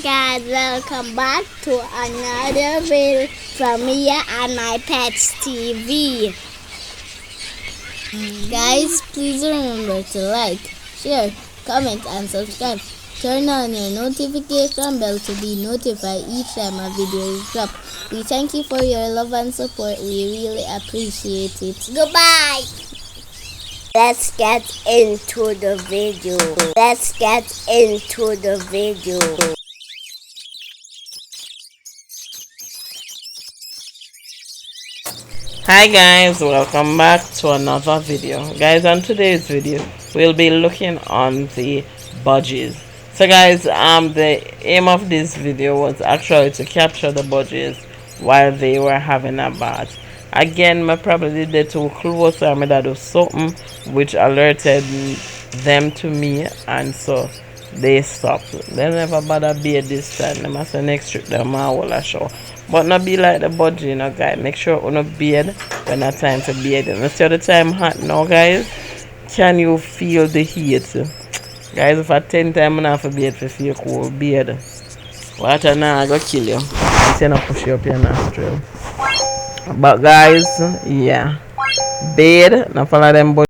guys, welcome back to another video from me and my pets TV. Guys, please remember to like, share, comment and subscribe. Turn on your notification bell to be notified each time a video is dropped. We thank you for your love and support. We really appreciate it. Goodbye. Let's get into the video. Hi guys, welcome back to another video. Guys, on today's video we'll be looking on the budgies. So guys, the aim of this video was actually to capture the budgies while they were having a bath. Again, I probably did too close, or I made do something which alerted them to me, and so they stopped. They never bother bathe this time. They must say next trip them will show. But not be like the budgie, you know, guys. Make sure you not bathe when it's time to bathe. You see the time hot now, guys. Can you feel the heat? Guys, if I 10 times I have to bathe for feel cool, bathe. Water now I go kill you. It's not push you up your nostril. But guys, yeah, bathe. Now follow them budgies.